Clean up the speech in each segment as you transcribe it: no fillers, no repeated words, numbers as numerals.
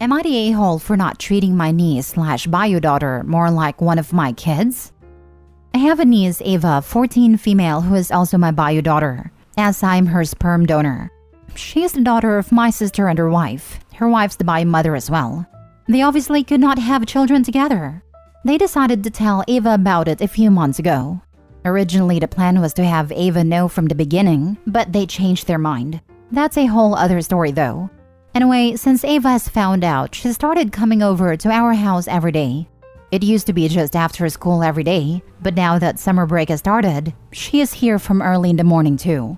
Am I the a-hole for not treating my niece/bio daughter more like one of my kids? I have a niece, Ava, 14 female, who is also my bio daughter, as I'm her sperm donor. She is the daughter of my sister and her wife. Her wife's the bio mother as well. They obviously could not have children together. They decided to tell Ava about it a few months ago. Originally, the plan was to have Ava know from the beginning, but they changed their mind. That's a whole other story though. Anyway, since Ava has found out, she started coming over to our house every day. It used to be just after school every day, but now that summer break has started, she is here from early in the morning too.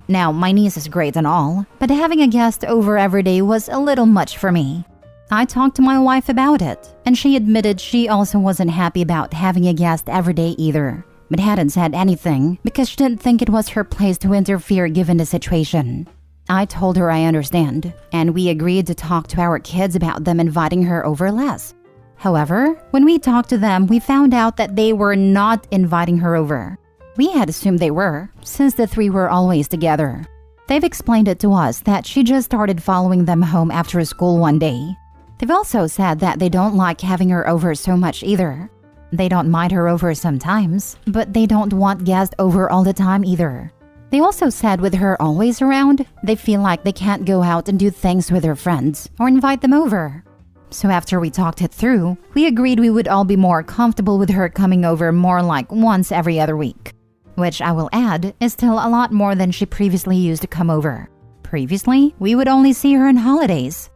Now, my niece is great and all, but having a guest over every day was a little much for me. I talked to my wife about it, and she admitted she also wasn't happy about having a guest every day either, but hadn't said anything because she didn't think it was her place to interfere given the situation. I told her I understand, and we agreed to talk to our kids about them inviting her over less. However, when we talked to them, we found out that they were not inviting her over. We had assumed they were, since the three were always together. They've explained it to us that she just started following them home after school one day. They've also said that they don't like having her over so much either. They don't mind her over sometimes, but they don't want guests over all the time either. They also said with her always around, they feel like they can't go out and do things with their friends or invite them over. So after we talked it through, we agreed we would all be more comfortable with her coming over more like once every other week. Which I will add is still a lot more than she previously used to come over. Previously, we would only see her on holidays.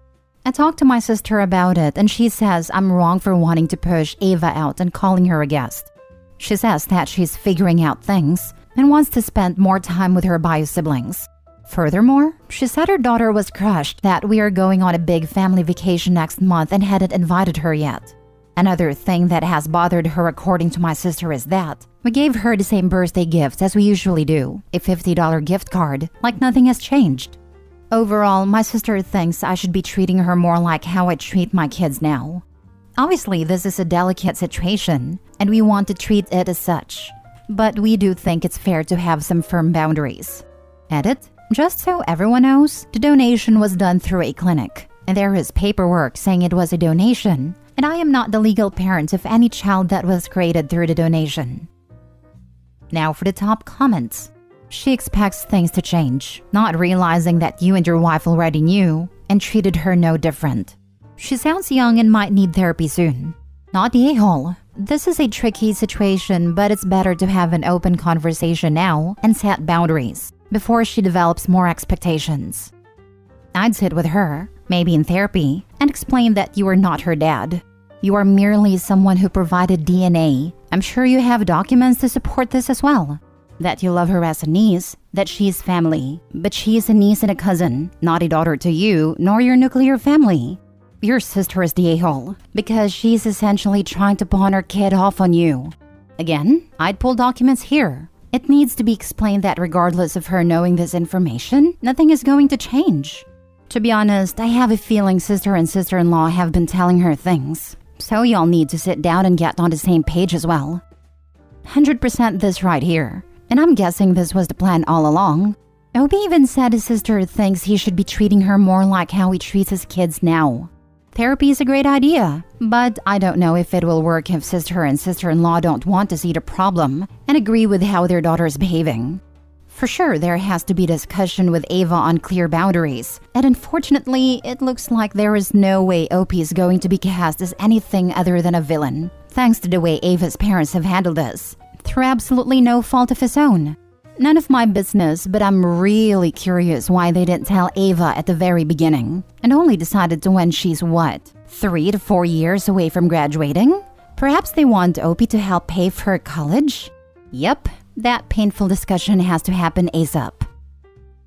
I talked to my sister about it and she says I'm wrong for wanting to push Ava out and calling her a guest. She says that she's figuring out things and wants to spend more time with her bio siblings. Furthermore, she said her daughter was crushed that we are going on a big family vacation next month and hadn't invited her yet. Another thing that has bothered her according to my sister is that we gave her the same birthday gift as we usually do, a $50 gift card, like nothing has changed. Overall, my sister thinks I should be treating her more like how I treat my kids now. Obviously, this is a delicate situation, and we want to treat it as such. But we do think it's fair to have some firm boundaries. Edit: just so everyone knows, the donation was done through a clinic, and there is paperwork saying it was a donation, and I am not the legal parent of any child that was created through the donation. Now for the top comments. She expects things to change, not realizing that you and your wife already knew and treated her no different. She sounds young and might need therapy soon. Not the a-hole. This is a tricky situation, but it's better to have an open conversation now and set boundaries before she develops more expectations. I'd sit with her, maybe in therapy, and explain that you are not her dad. You are merely someone who provided DNA. I'm sure you have documents to support this as well. That you love her as a niece, that she is family, but she is a niece and a cousin, not a daughter to you, nor your nuclear family. Your sister is the a-hole, because she's essentially trying to pawn her kid off on you. Again, I'd pull documents here. It needs to be explained that regardless of her knowing this information, nothing is going to change. To be honest, I have a feeling sister and sister-in-law have been telling her things. So y'all need to sit down and get on the same page as well. 100% this right here. And I'm guessing this was the plan all along. Obi even said his sister thinks he should be treating her more like how he treats his kids now. Therapy is a great idea, but I don't know if it will work if sister and sister-in-law don't want to see the problem and agree with how their daughter is behaving. For sure, there has to be discussion with Ava on clear boundaries, and unfortunately, it looks like there is no way Opie is going to be cast as anything other than a villain, thanks to the way Ava's parents have handled this, through absolutely no fault of his own. None of my business, but I'm really curious why they didn't tell Ava at the very beginning, and only decided to when she's what, 3 to 4 years away from graduating? Perhaps they want Opie to help pay for her college? Yep, that painful discussion has to happen ASAP.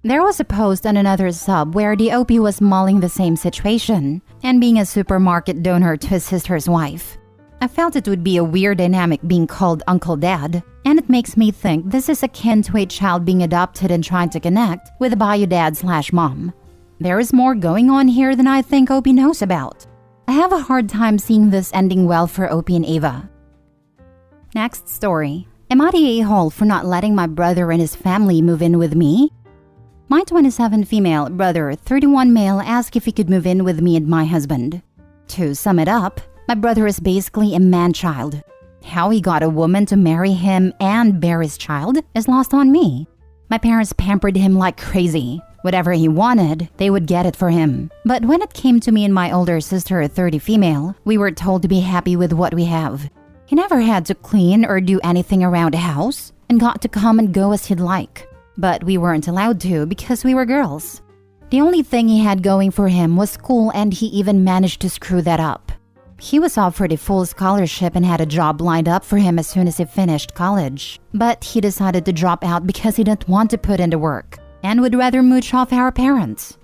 There was a post on another sub where the Opie was mulling the same situation and being a supermarket donor to his sister's wife. I felt it would be a weird dynamic being called Uncle Dad, and it makes me think this is akin to a child being adopted and trying to connect with a bio dad/mom. There is more going on here than I think Opie knows about. I have a hard time seeing this ending well for Opie and Ava. Next story. Am I the a-hole for not letting my brother and his family move in with me? My 27 female brother, 31 male asked if he could move in with me and my husband. To sum it up, my brother is basically a man-child. How he got a woman to marry him and bear his child is lost on me. My parents pampered him like crazy. Whatever he wanted, they would get it for him. But when it came to me and my older sister, 30 female, we were told to be happy with what we have. He never had to clean or do anything around the house and got to come and go as he'd like. But we weren't allowed to because we were girls. The only thing he had going for him was school, and he even managed to screw that up. He was offered a full scholarship and had a job lined up for him as soon as he finished college. But he decided to drop out because he didn't want to put in the work and would rather mooch off our parents.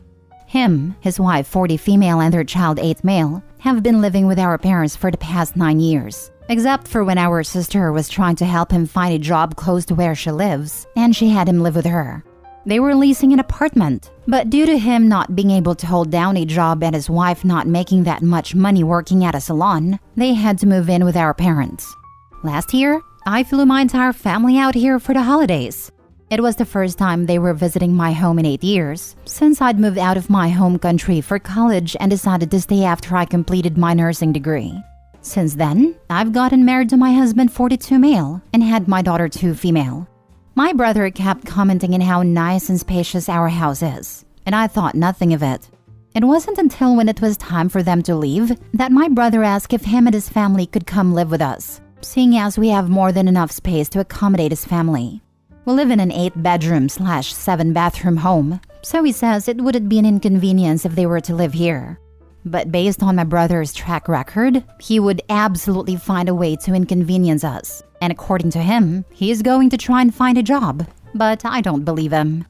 Him, his wife, 40 female, and their child, 8 male, have been living with our parents for the past 9 years. Except for when our sister was trying to help him find a job close to where she lives, and she had him live with her. They were leasing an apartment, but due to him not being able to hold down a job and his wife not making that much money working at a salon, they had to move in with our parents. Last year, I flew my entire family out here for the holidays. It was the first time they were visiting my home in 8 years, since I'd moved out of my home country for college and decided to stay after I completed my nursing degree. Since then, I've gotten married to my husband, 42 male, and had my daughter, 2 female. My brother kept commenting on how nice and spacious our house is, and I thought nothing of it. It wasn't until when it was time for them to leave that my brother asked if him and his family could come live with us, seeing as we have more than enough space to accommodate his family. We live in an 8-bedroom/7 bathroom home, so he says it wouldn't be an inconvenience if they were to live here. But based on my brother's track record, he would absolutely find a way to inconvenience us. And according to him, he is going to try and find a job. But I don't believe him.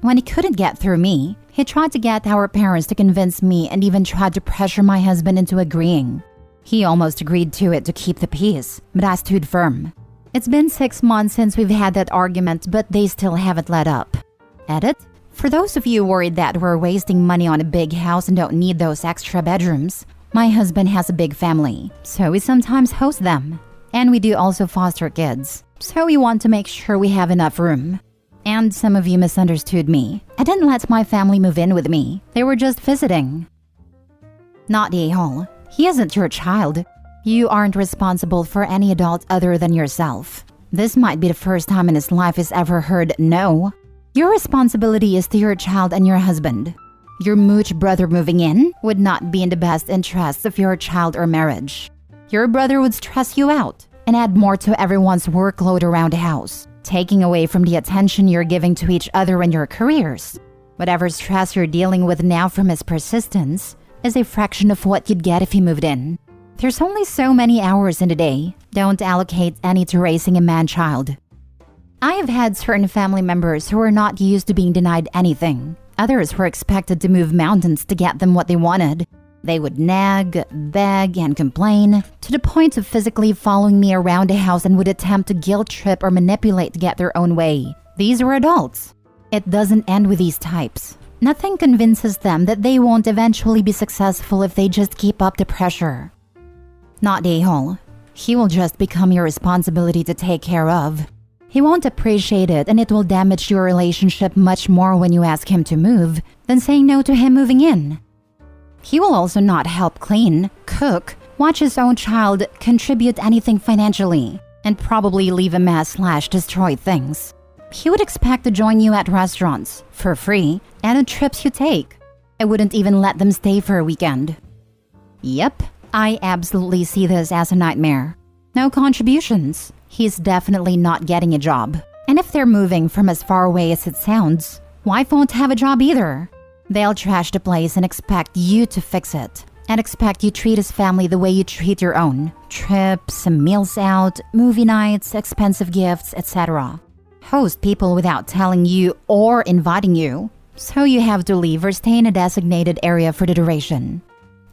When he couldn't get through me, he tried to get our parents to convince me and even tried to pressure my husband into agreeing. He almost agreed to it to keep the peace, but I stood firm. It's been 6 months since we've had that argument, but they still haven't let up. Edit? For those of you worried that we're wasting money on a big house and don't need those extra bedrooms, my husband has a big family, so we sometimes host them. And we do also foster kids, so we want to make sure we have enough room. And some of you misunderstood me. I didn't let my family move in with me. They were just visiting. Not the a-hole. He isn't your child. You aren't responsible for any adult other than yourself. This might be the first time in his life he's ever heard no. Your responsibility is to your child and your husband. Your mooch brother moving in would not be in the best interests of your child or marriage. Your brother would stress you out and add more to everyone's workload around the house, taking away from the attention you're giving to each other and your careers. Whatever stress you're dealing with now from his persistence is a fraction of what you'd get if he moved in. There's only so many hours in a day. Don't allocate any to raising a man-child. I have had certain family members who were not used to being denied anything. Others were expected to move mountains to get them what they wanted. They would nag, beg, and complain, to the point of physically following me around the house and would attempt to guilt trip or manipulate to get their own way. These were adults. It doesn't end with these types. Nothing convinces them that they won't eventually be successful if they just keep up the pressure. Not the a-hole. He will just become your responsibility to take care of. He won't appreciate it, and it will damage your relationship much more when you ask him to move than saying no to him moving in. He will also not help clean, cook, watch his own child, contribute anything financially, and probably leave a mess/destroy things. He would expect to join you at restaurants, for free, and on trips you take. I wouldn't even let them stay for a weekend. Yep, I absolutely see this as a nightmare. No contributions. He's definitely not getting a job. And if they're moving from as far away as it sounds, wife won't have a job either. They'll trash the place and expect you to fix it. And expect you treat his family the way you treat your own. Trips, meals out, movie nights, expensive gifts, etc. Host people without telling you or inviting you. So you have to leave or stay in a designated area for the duration.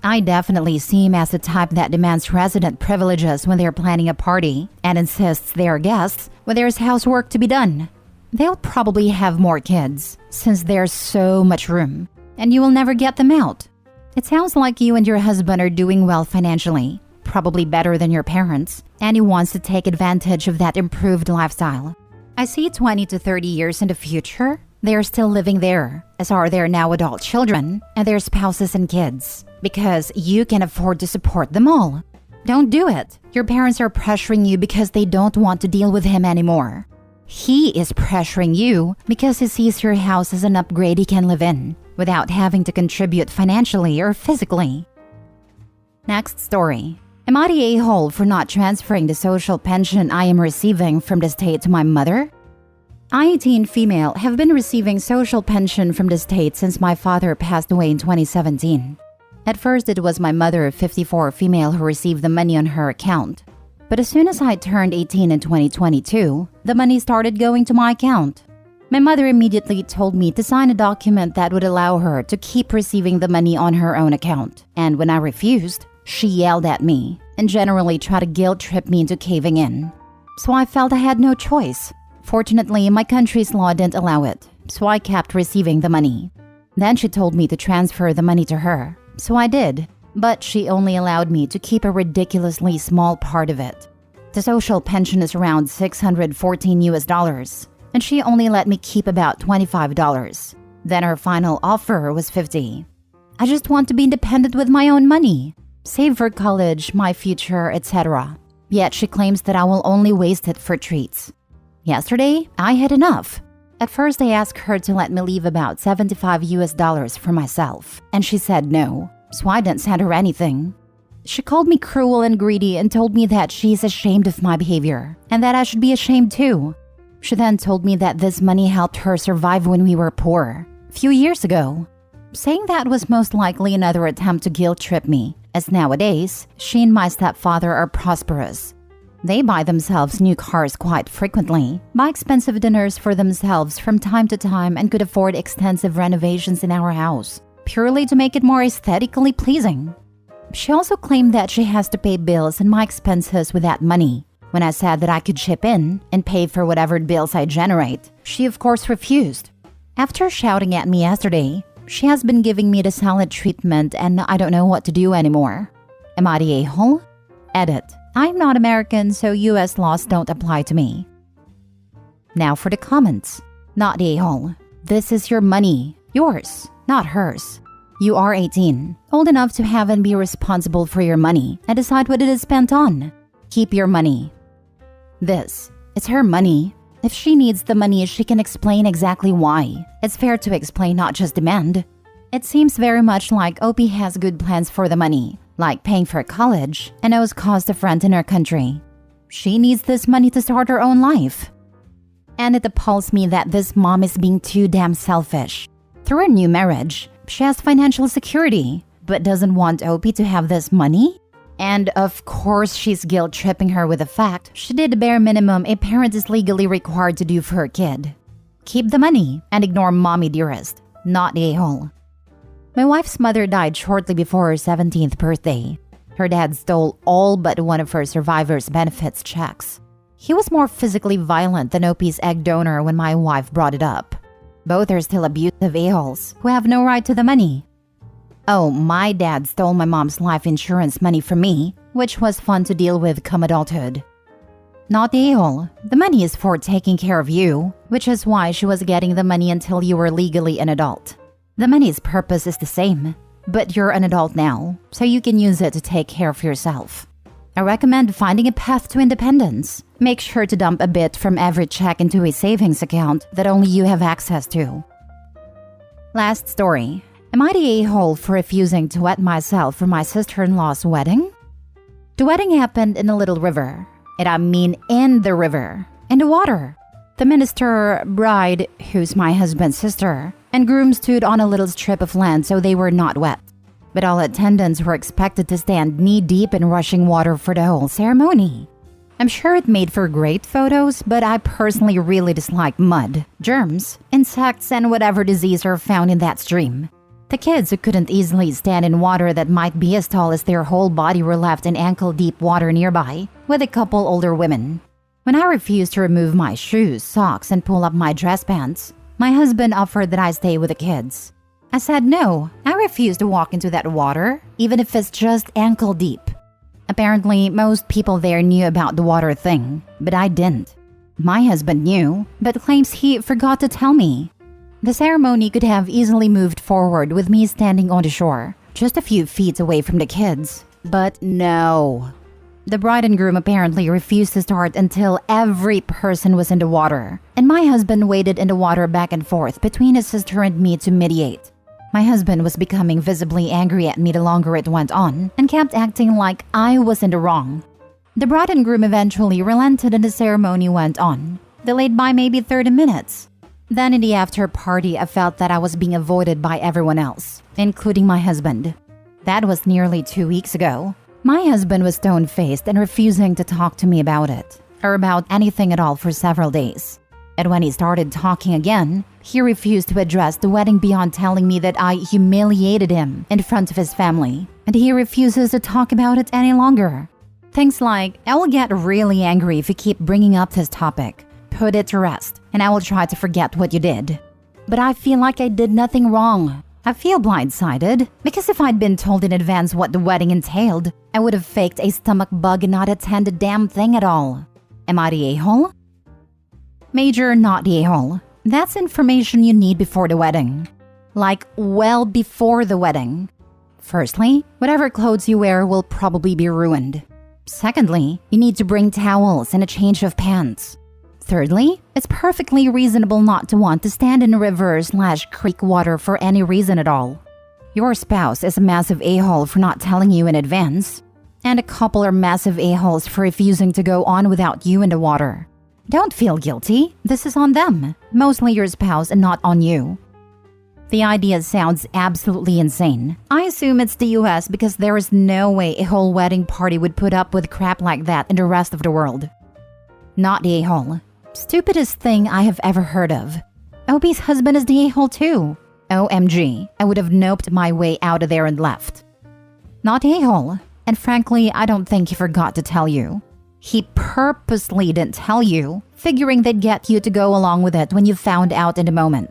I definitely see him as the type that demands resident privileges when they're planning a party and insists they are guests when there's housework to be done. They'll probably have more kids since there's so much room, and you will never get them out. It sounds like you and your husband are doing well financially, probably better than your parents, and he wants to take advantage of that improved lifestyle. I see 20 to 30 years in the future, They are still living there, as are their now adult children and their spouses and kids, because you can afford to support them all. Don't do it. Your parents are pressuring you because they don't want to deal with him anymore. He is pressuring you because he sees your house as an upgrade he can live in without having to contribute financially or physically. Next story. Am I the a-hole for not transferring the social pension I am receiving from the state to my mother? I, 18 female, have been receiving social pension from the state since my father passed away in 2017. At first, it was my mother, 54 female, who received the money on her account. But as soon as I turned 18 in 2022, the money started going to my account. My mother immediately told me to sign a document that would allow her to keep receiving the money on her own account. And when I refused, she yelled at me and generally tried to guilt trip me into caving in. So I felt I had no choice. Fortunately, my country's law didn't allow it, so I kept receiving the money. Then she told me to transfer the money to her, so I did, but she only allowed me to keep a ridiculously small part of it. The social pension is around $614, and she only let me keep about $25. Then her final offer was $50. I just want to be independent with my own money, save for college, my future, etc. Yet she claims that I will only waste it for treats. Yesterday, I had enough. At first, I asked her to let me leave about $75 for myself, and she said no, so I didn't send her anything. She called me cruel and greedy and told me that she's ashamed of my behavior, and that I should be ashamed too. She then told me that this money helped her survive when we were poor, a few years ago, saying that was most likely another attempt to guilt trip me, as nowadays, she and my stepfather are prosperous. They buy themselves new cars quite frequently, buy expensive dinners for themselves from time to time, and could afford extensive renovations in our house, purely to make it more aesthetically pleasing. She also claimed that she has to pay bills and my expenses with that money. When I said that I could chip in and pay for whatever bills I generate, she of course refused. After shouting at me yesterday, she has been giving me the silent treatment and I don't know what to do anymore. Am I the a-hole? Edit. I'm not American, so US laws don't apply to me. Now for the comments. Not the a-hole. This is your money. Yours, not hers. You are 18, old enough to have and be responsible for your money and decide what it is spent on. Keep your money. This is her money. If she needs the money, she can explain exactly why. It's fair to explain, not just demand. It seems very much like OP has good plans for the money, like paying for college and knows cost of rent in her country. She needs this money to start her own life. And it appalls me that this mom is being too damn selfish. Through her new marriage, she has financial security, but doesn't want OP to have this money? And of course, she's guilt-tripping her with the fact she did the bare minimum a parent is legally required to do for her kid. Keep the money and ignore mommy dearest, not the a-hole. My wife's mother died shortly before her 17th birthday. Her dad stole all but one of her survivor's benefits checks. He was more physically violent than OP's egg donor when my wife brought it up. Both are still abusive a-holes who have no right to the money. Oh, my dad stole my mom's life insurance money from me, which was fun to deal with come adulthood. Not the a-hole. The money is for taking care of you, which is why she was getting the money until you were legally an adult. The money's purpose is the same, but you're an adult now, so you can use it to take care of yourself. I recommend finding a path to independence. Make sure to dump a bit from every check into a savings account that only you have access to. Last story. Am I the a-hole for refusing to wet myself for my sister-in-law's wedding? The wedding happened in a little river. And I mean in the river. In the water. The minister, bride, who's my husband's sister, and groom stood on a little strip of land so they were not wet. But all attendants were expected to stand knee-deep in rushing water for the whole ceremony. I'm sure it made for great photos, but I personally really dislike mud, germs, insects, and whatever disease are found in that stream. The kids who couldn't easily stand in water that might be as tall as their whole body were left in ankle-deep water nearby, with a couple older women. When I refused to remove my shoes, socks, and pull up my dress pants, my husband offered that I stay with the kids. I said no, I refuse to walk into that water, even if it's just ankle-deep. Apparently, most people there knew about the water thing, but I didn't. My husband knew, but claims he forgot to tell me. The ceremony could have easily moved forward with me standing on the shore, just a few feet away from the kids. But no. The bride and groom apparently refused to start until every person was in the water, and my husband waded in the water back and forth between his sister and me to mediate. My husband was becoming visibly angry at me the longer it went on and kept acting like I was in the wrong. The bride and groom eventually relented and the ceremony went on, delayed by maybe 30 minutes. Then in the after party, I felt that I was being avoided by everyone else, including my husband. That was nearly 2 weeks ago. My husband was stone-faced and refusing to talk to me about it, or about anything at all for several days. And when he started talking again, he refused to address the wedding beyond telling me that I humiliated him in front of his family, and he refuses to talk about it any longer. Things like, I will get really angry if you keep bringing up this topic. Put it to rest, and I will try to forget what you did. But I feel like I did nothing wrong. I feel blindsided, because if I'd been told in advance what the wedding entailed, I would have faked a stomach bug and not attend a damn thing at all. Am I the a-hole? Major not the a-hole. That's information you need before the wedding. Like, well before the wedding. Firstly, whatever clothes you wear will probably be ruined. Secondly, you need to bring towels and a change of pants. Thirdly, it's perfectly reasonable not to want to stand in a river/creek water for any reason at all. Your spouse is a massive a-hole for not telling you in advance, and a couple are massive a-holes for refusing to go on without you in the water. Don't feel guilty. This is on them, mostly your spouse and not on you. The idea sounds absolutely insane. I assume it's the US because there is no way a whole wedding party would put up with crap like that in the rest of the world. Not the a-hole. Stupidest thing I have ever heard of. Obie's husband is the a-hole too. OMG, I would have noped my way out of there and left. Not a-hole, and frankly, I don't think he forgot to tell you. He purposely didn't tell you, figuring they'd get you to go along with it when you found out in the moment.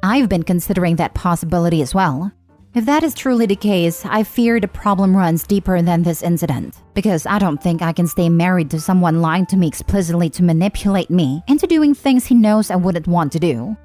I've been considering that possibility as well. If that is truly the case, I fear the problem runs deeper than this incident, because I don't think I can stay married to someone lying to me explicitly to manipulate me into doing things he knows I wouldn't want to do.